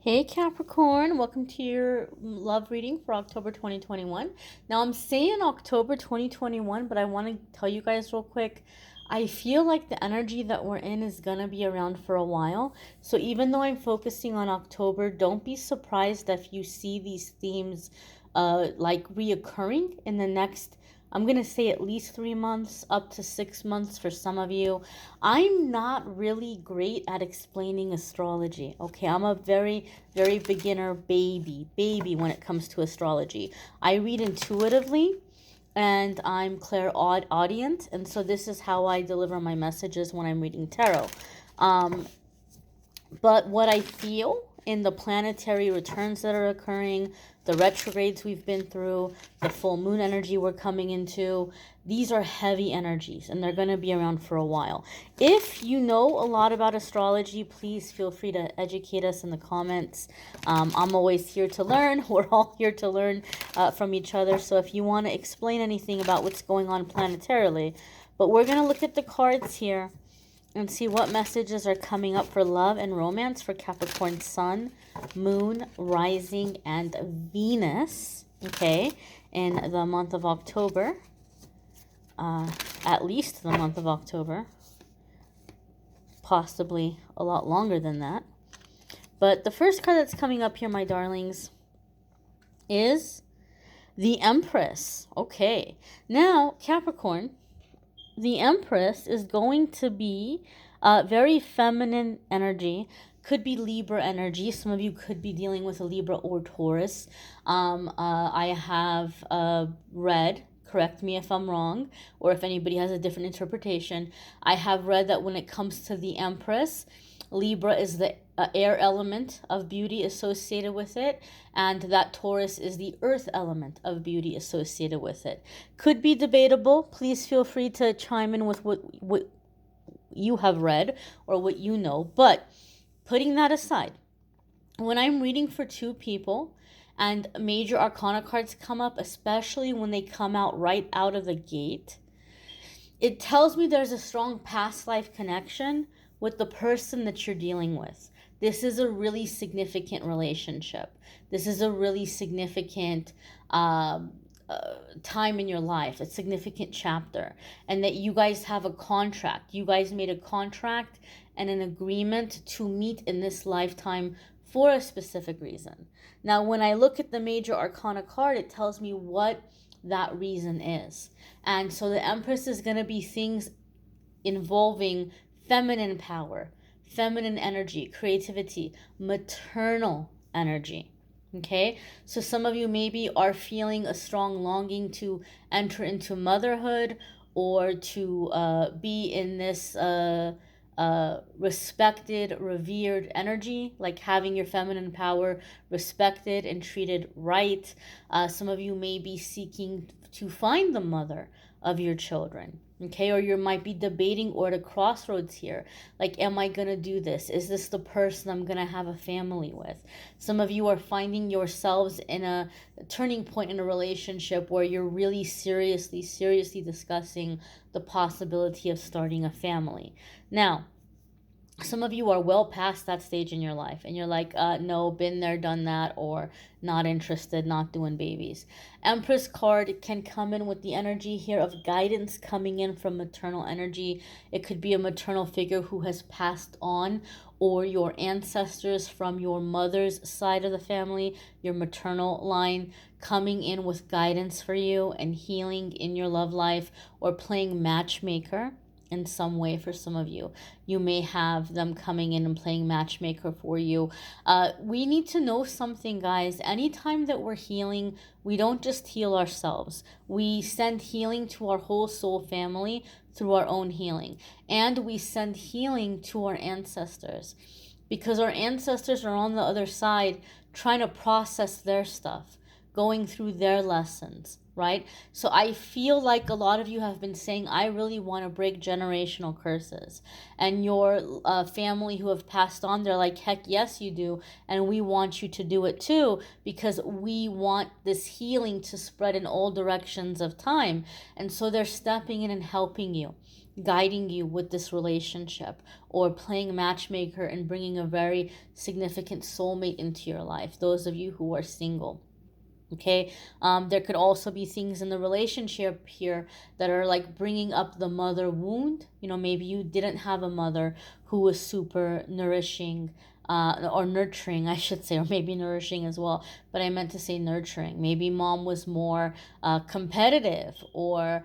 Hey Capricorn, welcome to your love reading for October 2021. Now I'm saying October 2021, but I want to tell you guys real quick. I feel like the energy that we're in is going to be around for a while. So even though I'm focusing on October, don't be surprised if you see these themes like reoccurring in the next, I'm going to say at least 3 months, up to 6 months for some of you. I'm not really great at explaining astrology. Okay, I'm a very beginner baby when it comes to astrology. I read intuitively and I'm clairaudient, and so this is how I deliver my messages when I'm reading tarot. But what I feel in the planetary returns that are occurring, the retrogrades we've been through, the full moon energy we're coming into, these are heavy energies and they're going to be around for a while. If you know a lot about astrology, please feel free to educate us in the comments. I'm always here to learn. We're all here to learn from each other. So if you want to explain anything about what's going on planetarily, but we're going to look at the cards here and see what messages are coming up for love and romance for Capricorn Sun, Moon, Rising, and Venus, okay, in the month of October, at least the month of October, possibly a lot longer than that. But the first card that's coming up here, my darlings, is the Empress. Okay, now Capricorn, the Empress is going to be very feminine energy. Could be Libra energy. Some of you could be dealing with a Libra or Taurus. I have read, correct me if I'm wrong, or if anybody has a different interpretation. I have read that when it comes to the Empress, Libra is the air element of beauty associated with it, and that Taurus is the earth element of beauty associated with it. Could be debatable. Please feel free to chime in with what you have read or what you know. But putting that aside, when I'm reading for two people and major arcana cards come up, especially when they come out right out of the gate, it tells me there's a strong past life connection with the person that you're dealing with. This is a really significant relationship. This is a really significant time in your life, a significant chapter, and that you guys have a contract. You guys made a contract and an agreement to meet in this lifetime for a specific reason. Now, when I look at the major arcana card, it tells me what that reason is. And so the Empress is going to be things involving feminine power, feminine energy, creativity, maternal energy. Okay, so some of you maybe are feeling a strong longing to enter into motherhood or to be in this respected, revered energy, like having your feminine power respected and treated right. Some of you may be seeking to find the mother of your children. Okay, or you might be debating or at a crossroads here. Like, am I going to do this? Is this the person I'm going to have a family with? Some of you are finding yourselves in a turning point in a relationship where you're really seriously discussing the possibility of starting a family. Now, some of you are well past that stage in your life and you're like, no, been there, done that, or not interested, not doing babies. Empress card can come in with the energy here of guidance coming in from maternal energy. It could be a maternal figure who has passed on, or your ancestors from your mother's side of the family, your maternal line, coming in with guidance for you and healing in your love life, or playing matchmaker in some way. For some of you, you may have them coming in and playing matchmaker for you. We need to know something, guys. Anytime that we're healing, we don't just heal ourselves. We send healing to our whole soul family through our own healing, and we send healing to our ancestors, because our ancestors are on the other side trying to process their stuff, going through their lessons, right? So I feel like a lot of you have been saying, I really want to break generational curses. And your family who have passed on, they're like, heck yes, you do. And we want you to do it too, because we want this healing to spread in all directions of time. And so they're stepping in and helping you. guiding you with this relationship, or playing matchmaker and bringing a very significant soulmate into your life, those of you who are single. Okay, there could also be things in the relationship here that are like bringing up the mother wound. Maybe you didn't have a mother who was super nourishing, or nurturing, I should say, or maybe nourishing as well, but I meant to say nurturing. Maybe mom was more competitive, or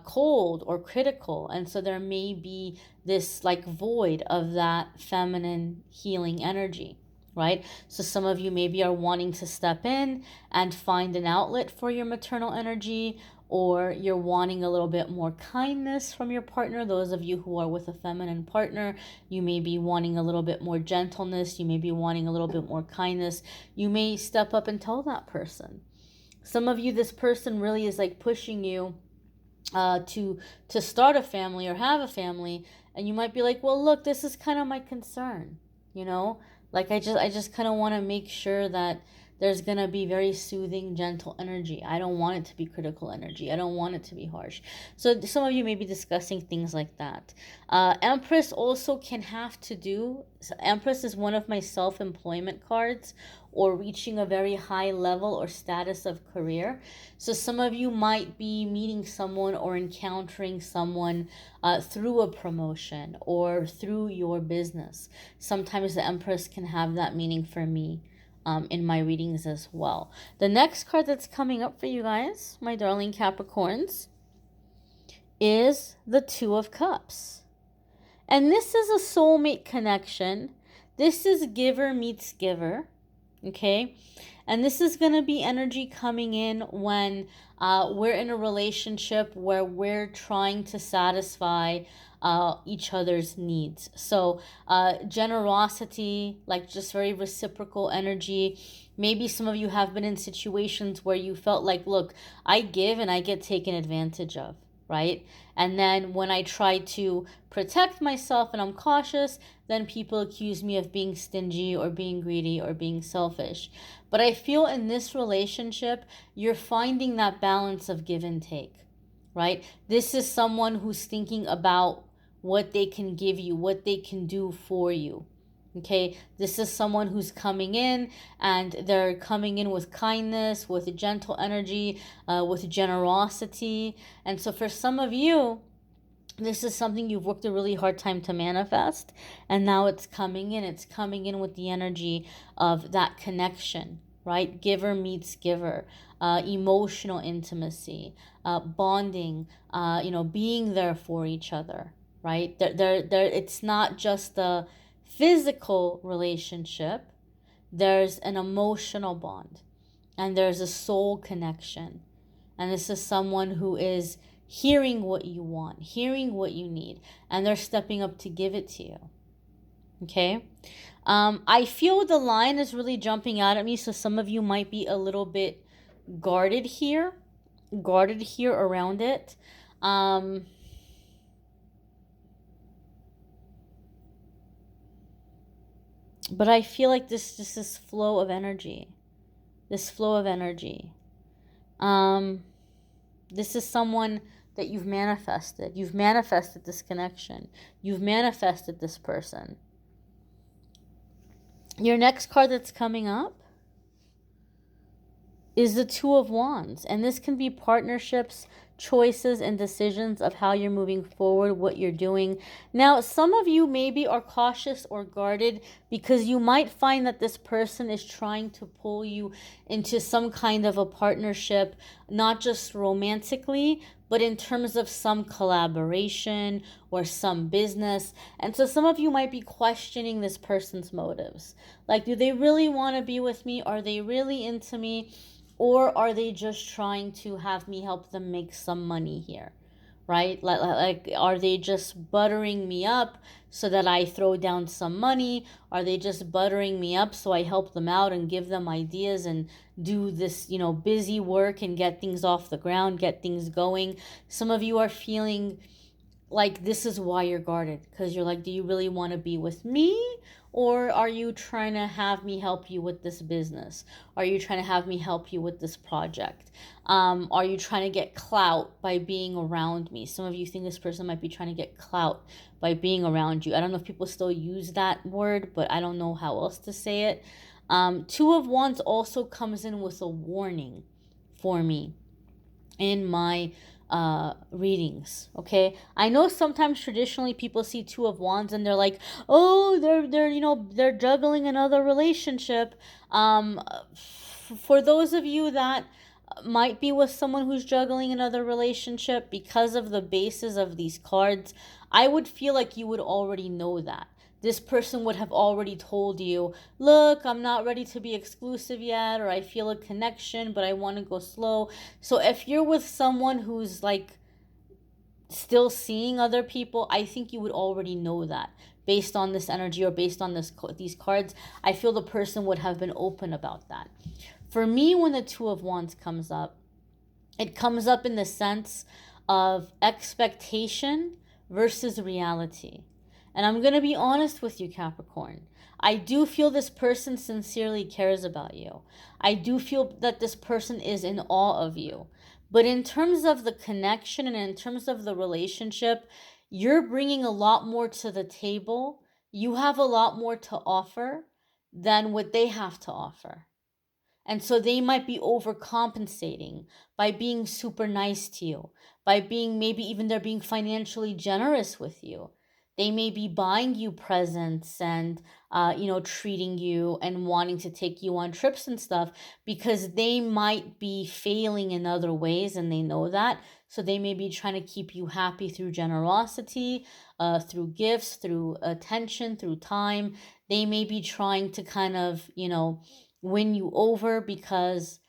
cold, or critical, and so there may be this like void of that feminine healing energy. Right? So some of you maybe are wanting to step in and find an outlet for your maternal energy, or you're wanting a little bit more kindness from your partner. Those of you who are with a feminine partner, you may be wanting a little bit more gentleness. You may be wanting a little bit more kindness. You may step up and tell that person. Some of you, this person really is like pushing you to start a family or have a family, and you might be like, well, look, this is kind of my concern, like I just kind of want to make sure that there's going to be very soothing, gentle energy. I don't want it to be critical energy. I don't want it to be harsh. So some of you may be discussing things like that. Empress also can have to do, Empress is one of my self-employment cards, or reaching a very high level or status of career. So some of you might be meeting someone or encountering someone through a promotion or through your business. Sometimes the Empress can have that meaning for me in my readings as well. The next card that's coming up for you guys, my darling Capricorns, is the Two of Cups. And this is a soulmate connection. This is giver meets giver. Okay, and this is going to be energy coming in when we're in a relationship where we're trying to satisfy each other's needs. So generosity, like just very reciprocal energy. Maybe some of you have been in situations where you felt like, look, I give and I get taken advantage of, right? And then when I try to protect myself and I'm cautious, then people accuse me of being stingy or being greedy or being selfish. But I feel in this relationship, you're finding that balance of give and take, right? This is someone who's thinking about what they can give you, what they can do for you. Okay, this is someone who's coming in, and they're coming in with kindness, with gentle energy, with generosity. And so for some of you, this is something you've worked a really hard time to manifest, and now it's coming in. It's coming in with the energy of that connection, right? Giver meets giver, emotional intimacy, bonding, being there for each other, right? It's not just a physical relationship. There's an emotional bond, and there's a soul connection. And this is someone who is hearing what you want, hearing what you need, and they're stepping up to give it to you. Okay? I feel the line is really jumping out at me, so some of you might be a little bit guarded here around it. But I feel like this flow of energy. This flow of energy. This is someone that you've manifested. You've manifested this connection. You've manifested this person. Your next card that's coming up is the Two of Wands. And this can be partnerships, choices, and decisions of how you're moving forward, what you're doing. Now, some of you maybe are cautious or guarded because you might find that this person is trying to pull you into some kind of a partnership, not just romantically, but in terms of some collaboration or some business. And so some of you might be questioning this person's motives. Like, do they really want to be with me? Are they really into me? Or are they just trying to have me help them make some money here, right? Like, are they just buttering me up so that I throw down some money? Are they just buttering me up so I help them out and give them ideas and do this, busy work and get things off the ground, get things going? Some of you are feeling like this is why you're guarded, because you're like, do you really want to be with me? Or are you trying to have me help you with this business? Are you trying to have me help you with this project? Are you trying to get clout by being around me? Some of you think this person might be trying to get clout by being around you. I don't know if people still use that word, but I don't know how else to say it. Two of Wands also comes in with a warning for me in my readings. Okay, I know sometimes traditionally people see Two of Wands and they're like, oh, they're they're juggling another relationship. For those of you that might be with someone who's juggling another relationship, because of the bases of these cards, I would feel like you would already know that. This person would have already told you, look, I'm not ready to be exclusive yet, or I feel a connection, but I want to go slow. So if you're with someone who's like still seeing other people, I think you would already know that based on this energy or based on these cards. I feel the person would have been open about that. For me, when the Two of Wands comes up, it comes up in the sense of expectation versus reality. And I'm going to be honest with you, Capricorn. I do feel this person sincerely cares about you. I do feel that this person is in awe of you. But in terms of the connection and in terms of the relationship, you're bringing a lot more to the table. You have a lot more to offer than what they have to offer. And so they might be overcompensating by being super nice to you, by being maybe even they're being financially generous with you. They may be buying you presents and, treating you and wanting to take you on trips and stuff because they might be failing in other ways and they know that. So they may be trying to keep you happy through generosity, through gifts, through attention, through time. They may be trying to kind of, win you over because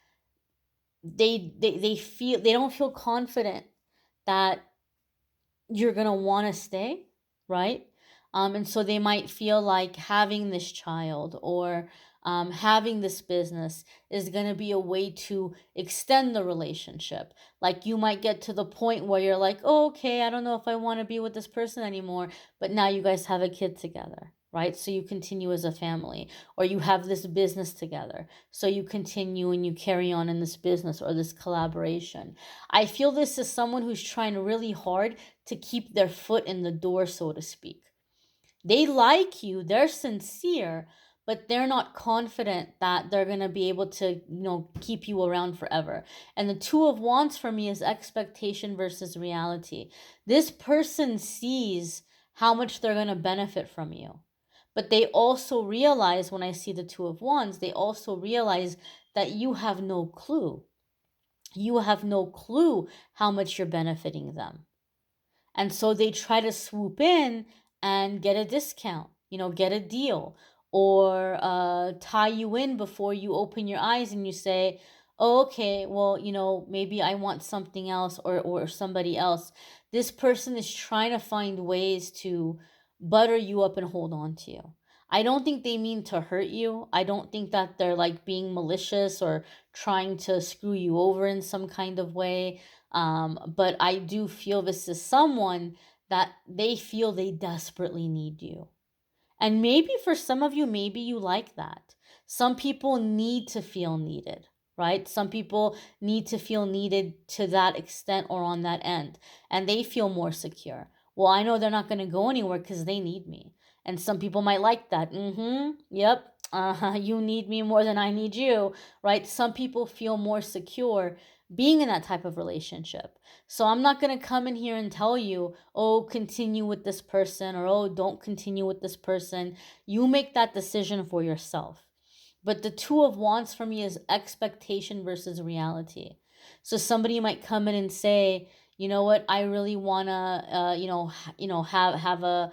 they feel they don't feel confident that you're gonna want to stay, right? And so they might feel like having this child or having this business is going to be a way to extend the relationship. Like you might get to the point where you're like, oh, okay, I don't know if I want to be with this person anymore, but now you guys have a kid together, right? So you continue as a family, or you have this business together. So you continue and you carry on in this business or this collaboration. I feel this is someone who's trying really hard to keep their foot in the door, so to speak. They like you, they're sincere, but they're not confident that they're going to be able to, keep you around forever. And the Two of Wands for me is expectation versus reality. This person sees how much they're going to benefit from you. But they also realize, when I see the Two of Wands, they also realize that you have no clue. You have no clue how much you're benefiting them. And so they try to swoop in and get a discount, get a deal, or tie you in before you open your eyes and you say, oh, okay, well, maybe I want something else or somebody else. This person is trying to find ways to butter you up and hold on to you. I don't think they mean to hurt you. I don't think that they're like being malicious or trying to screw you over in some kind of way. But I do feel this is someone that they feel they desperately need you. And maybe for some of you, maybe you like that. Some people need to feel needed, right? Some people need to feel needed to that extent or on that end, and they feel more secure. Well, I know they're not going to go anywhere because they need me. And some people might like that. Yep. You need me more than I need you, right? Some people feel more secure being in that type of relationship. So I'm not going to come in here and tell you, oh, continue with this person, or oh, don't continue with this person. You make that decision for yourself. But the Two of Wands for me is expectation versus reality. So somebody might come in and say, you know what, I really wanna, have a,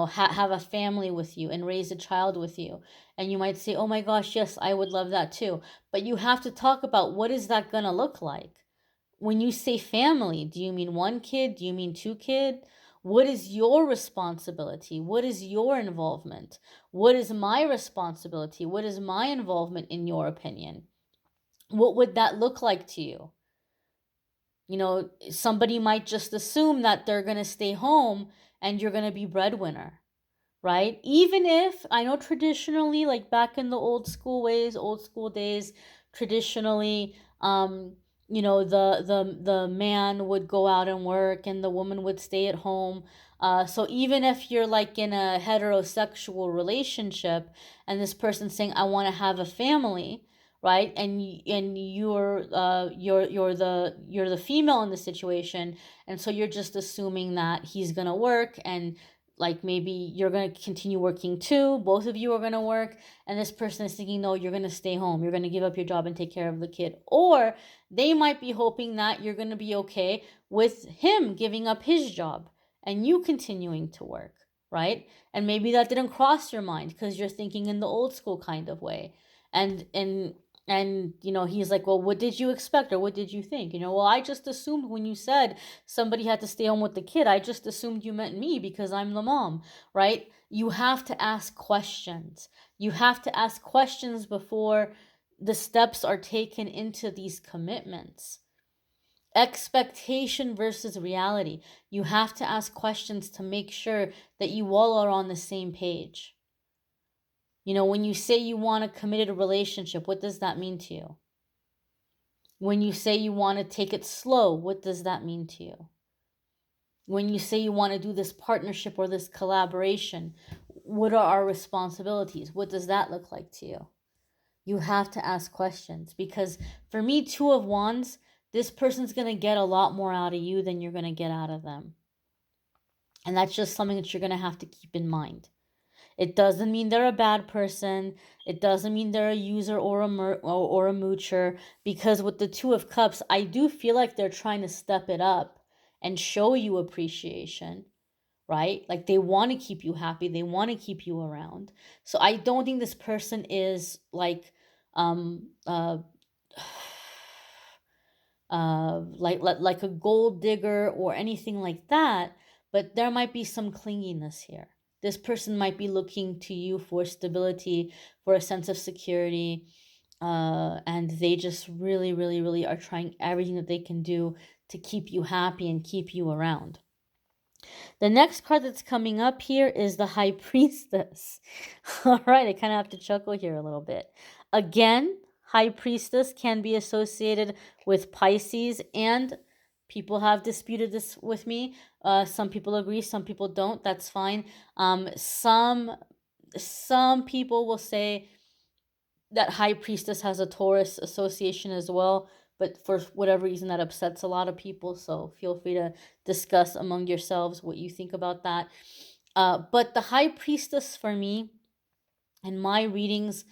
have a family with you and raise a child with you. And you might say, oh my gosh, yes, I would love that too. But you have to talk about what is that gonna look like. When you say family, do you mean one kid? Do you mean two kids? What is your responsibility? What is your involvement? What is my responsibility? What is my involvement in your opinion? What would that look like to you? Somebody might just assume that they're going to stay home and you're going to be breadwinner, right? Even if I know traditionally, like back in the old school days, traditionally, the man would go out and work and the woman would stay at home. So even if you're like in a heterosexual relationship and this person's saying, I want to have a family, right? And you're the female in the situation, and so you're just assuming that he's gonna work, and like maybe you're going to continue working too, both of you are going to work, and this person is thinking, no, you're going to stay home, you're going to give up your job and take care of the kid. Or they might be hoping that you're going to be okay with him giving up his job and you continuing to work, right? And maybe that didn't cross your mind because you're thinking in the old school kind of way. And he's like, well, what did you expect, or what did you think? Well, I just assumed when you said somebody had to stay home with the kid, I just assumed you meant me because I'm the mom, right? You have to ask questions. You have to ask questions before the steps are taken into these commitments. Expectation versus reality. You have to ask questions to make sure that you all are on the same page. When you say you want a committed relationship, what does that mean to you? When you say you want to take it slow, what does that mean to you? When you say you want to do this partnership or this collaboration, what are our responsibilities? What does that look like to you? You have to ask questions, because for me, Two of Wands, this person's going to get a lot more out of you than you're going to get out of them. And that's just something that you're going to have to keep in mind. It doesn't mean they're a bad person. It doesn't mean they're a user or a moocher. Because with the Two of Cups, I do feel like they're trying to step it up and show you appreciation, right? Like they want to keep you happy. They want to keep you around. So I don't think this person is like um uh like a gold digger or anything like that, but there might be some clinginess here. This person might be looking to you for stability, for a sense of security, and they just really, really, really are trying everything that they can do to keep you happy and keep you around. The next card that's coming up here is the High Priestess. All right, I kind of have to chuckle here a little bit. Again, High Priestess can be associated with Pisces, and people have disputed this with me. Some people agree, some people don't. That's fine. Some people will say that High Priestess has a Taurus association as well, but for whatever reason that upsets a lot of people, so feel free to discuss among yourselves what you think about that. But the High Priestess for me, in my readings,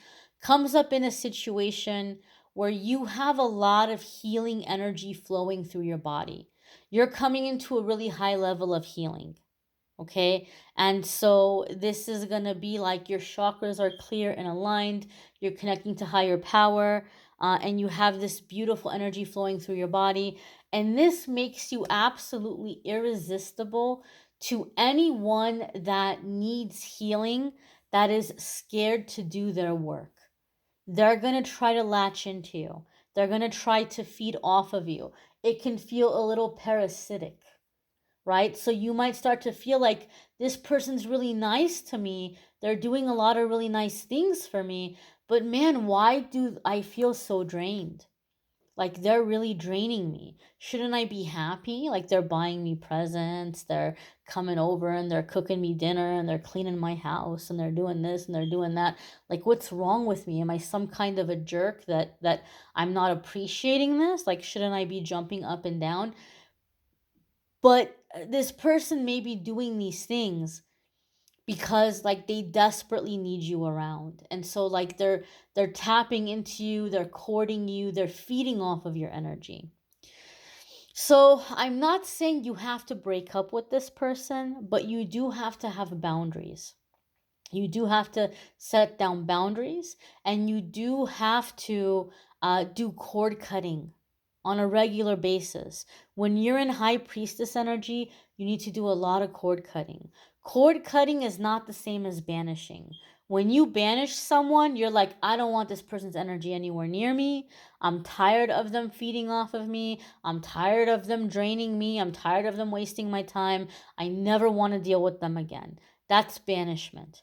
comes up in a situation where you have a lot of healing energy flowing through your body. You're coming into a really high level of healing. Okay, and so this is gonna be like your chakras are clear and aligned, you're connecting to higher power, and you have this beautiful energy flowing through your body, and this makes you absolutely irresistible to anyone that needs healing, that is scared to do their work. They're gonna try to latch into you, they're gonna try to feed off of you. It can feel a little parasitic, right? So you might start to feel like this person's really nice to me. They're doing a lot of really nice things for me. But man, why do I feel so drained? Like they're really draining me. Shouldn't I be happy? Like they're buying me presents, they're coming over and they're cooking me dinner and they're cleaning my house and they're doing this and they're doing that. Like what's wrong with me? Am I some kind of a jerk that I'm not appreciating this? Like shouldn't I be jumping up and down? But this person may be doing these things because like they desperately need you around, and so like they're tapping into you, they're courting you, they're feeding off of your energy. So I'm not saying you have to break up with this person, but you do have to have boundaries. You do have to set down boundaries, and you do have to do cord cutting on a regular basis. When you're in High Priestess energy, you need to do a lot of cord cutting. Cord cutting is not the same as banishing. When you banish someone, you're like, I don't want this person's energy anywhere near me. I'm tired of them feeding off of me. I'm tired of them draining me. I'm tired of them wasting my time. I never want to deal with them again. That's banishment.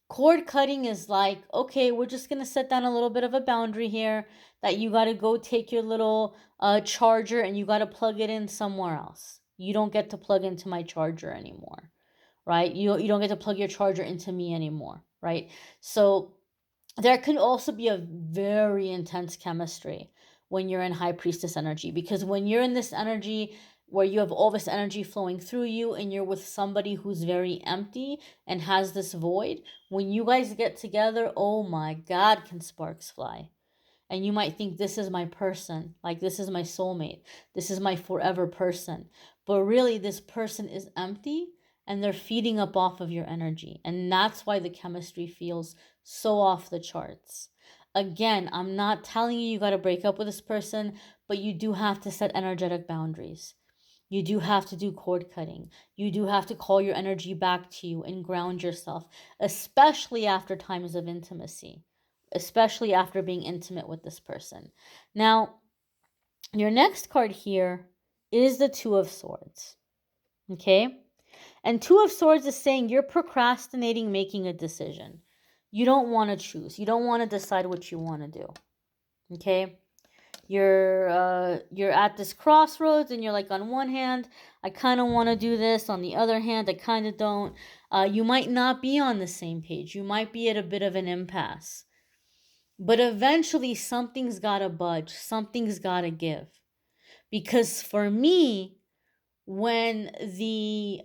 Cord cutting is like, okay, we're just going to set down a little bit of a boundary here that you got to go take your little charger and you got to plug it in somewhere else. You don't get to plug into my charger anymore, right? You don't get to plug your charger into me anymore, right? So there can also be a very intense chemistry when you're in high priestess energy, because when you're in this energy where you have all this energy flowing through you and you're with somebody who's very empty and has this void, when you guys get together, oh my god, can sparks fly. And you might think, this is my person, like this is my soulmate, this is my forever person, but really this person is empty and they're feeding up off of your energy, and that's why the chemistry feels so off the charts. Again, I'm not telling you got to break up with this person, but you do have to set energetic boundaries. You do have to do cord cutting. You do have to call your energy back to you and ground yourself, especially after times of intimacy, especially after being intimate with this person. Now, your next card here is the Two of Swords. Okay? And Two of Swords is saying you're procrastinating making a decision. You don't want to choose. You don't want to decide what you want to do. Okay? You're at this crossroads and you're like, on one hand, I kind of want to do this, on the other hand, I kind of don't. You might not be on the same page. You might be at a bit of an impasse. But eventually something's got to budge. Something's got to give. Because for me, when the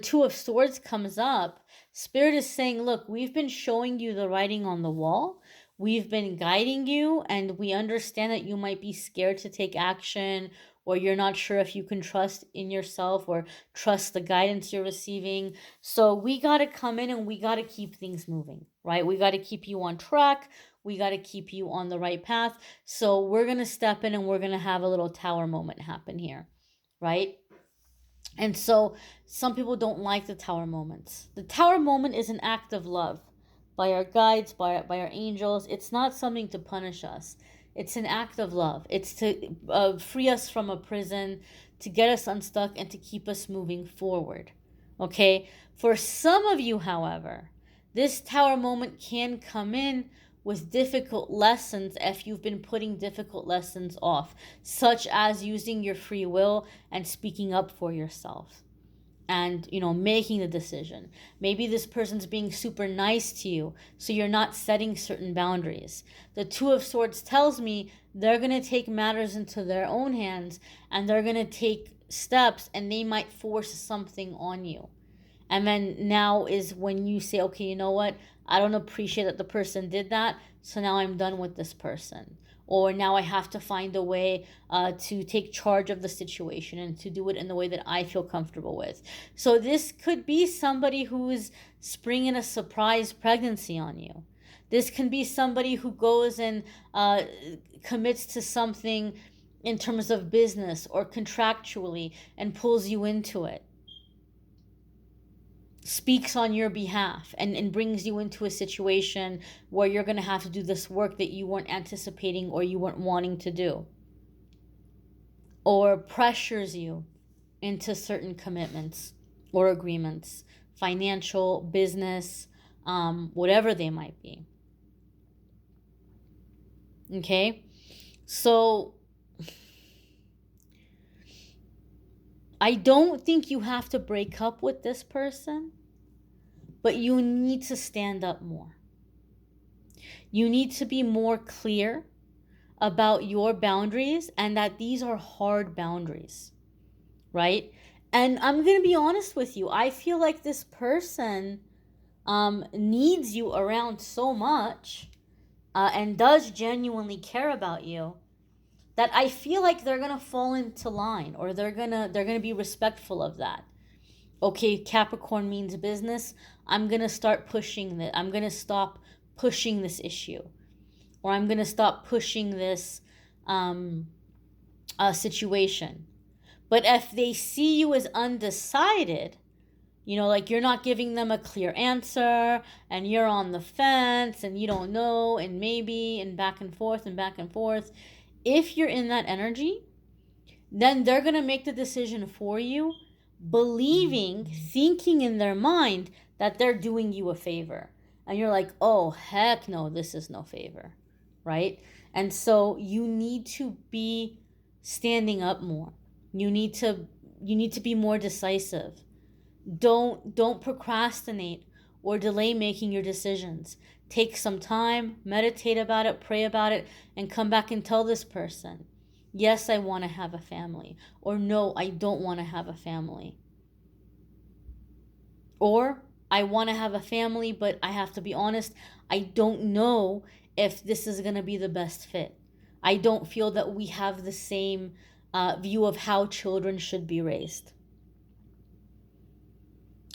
Two of Swords comes up, Spirit is saying, look, we've been showing you the writing on the wall. We've been guiding you, and we understand that you might be scared to take action, or you're not sure if you can trust in yourself or trust the guidance you're receiving. So we got to come in and we got to keep things moving, right? We got to keep you on track. We got to keep you on the right path. So we're going to step in and we're going to have a little tower moment happen here, right? And so some people don't like the tower moments. The tower moment is an act of love by our guides, by our angels. It's not something to punish us. It's an act of love. It's to free us from a prison, to get us unstuck, and to keep us moving forward. Okay? For some of you, however, this tower moment can come in with difficult lessons if you've been putting difficult lessons off, such as using your free will and speaking up for yourself and, making the decision. Maybe this person's being super nice to you, so you're not setting certain boundaries. The Two of Swords tells me they're going to take matters into their own hands and they're going to take steps, and they might force something on you. And then now is when you say, okay, you know what? I don't appreciate that the person did that, so now I'm done with this person. Or now I have to find a way to take charge of the situation and to do it in the way that I feel comfortable with. So this could be somebody who is springing a surprise pregnancy on you. This can be somebody who goes and commits to something in terms of business or contractually and pulls you into it, speaks on your behalf, and brings you into a situation where you're going to have to do this work that you weren't anticipating or you weren't wanting to do, or pressures you into certain commitments or agreements, financial, business, whatever they might be. Okay? So I don't think you have to break up with this person, but you need to stand up more. You need to be more clear about your boundaries, and that these are hard boundaries, right? And I'm going to be honest with you. I feel like this person needs you around so much and does genuinely care about you, that I feel like they're gonna fall into line, or they're gonna be respectful of that. Okay, Capricorn means business. I'm gonna start pushing that. I'm gonna stop pushing this issue, or I'm gonna stop pushing this situation. But if they see you as undecided, like you're not giving them a clear answer, and you're on the fence, and you don't know, and maybe, and back and forth and back and forth. If you're in that energy, then they're going to make the decision for you, believing, thinking in their mind that they're doing you a favor. And you're like, oh, heck no, this is no favor, right? And so you need to be standing up more. You need to be more decisive. Don't procrastinate or delay making your decisions. Take some time, meditate about it, pray about it, and come back and tell this person, yes, I want to have a family, or no, I don't want to have a family. Or I want to have a family, but I have to be honest, I don't know if this is going to be the best fit. I don't feel that we have the same view of how children should be raised.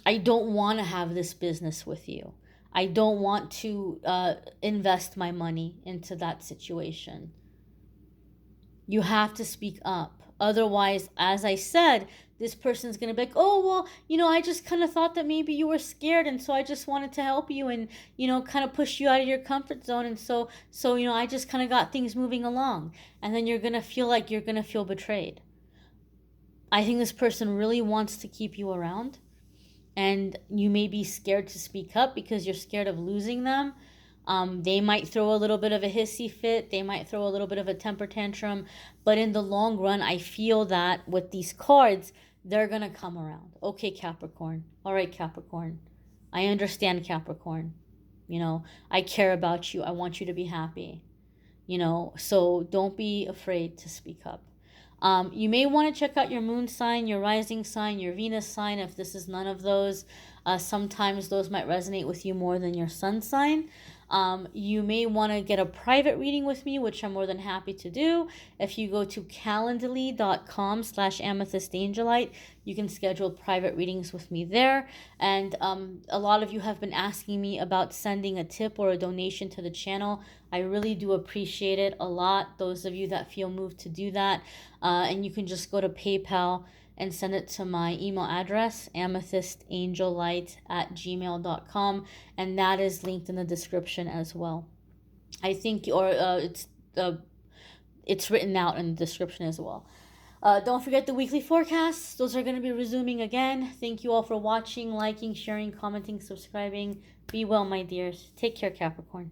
I don't want to have this business with you. I don't want to invest my money into that situation. You have to speak up. Otherwise, as I said, this person's going to be like, oh, well, I just kind of thought that maybe you were scared. And so I just wanted to help you and, kind of push you out of your comfort zone. And so I just kind of got things moving along. And then you're going to feel like you're going to feel betrayed. I think this person really wants to keep you around. And you may be scared to speak up because you're scared of losing them. They might throw a little bit of a hissy fit. They might throw a little bit of a temper tantrum. But in the long run, I feel that with these cards, they're going to come around. Okay, Capricorn. All right, Capricorn. I understand, Capricorn. I care about you. I want you to be happy. So don't be afraid to speak up. You may want to check out your moon sign, your rising sign, your Venus sign. If this is none of those, sometimes those might resonate with you more than your sun sign. You may want to get a private reading with me, which I'm more than happy to do. If you go to calendly.com/amethystangelite, you can schedule private readings with me there. And a lot of you have been asking me about sending a tip or a donation to the channel. I really do appreciate it a lot, those of you that feel moved to do that. And you can just go to PayPal and send it to my email address, amethystangelite@gmail.com, and that is linked in the description as well. I think, or it's written out in the description as well. Don't forget the weekly forecasts. Those are going to be resuming again. Thank you all for watching, liking, sharing, commenting, subscribing. Be well, my dears. Take care, Capricorn.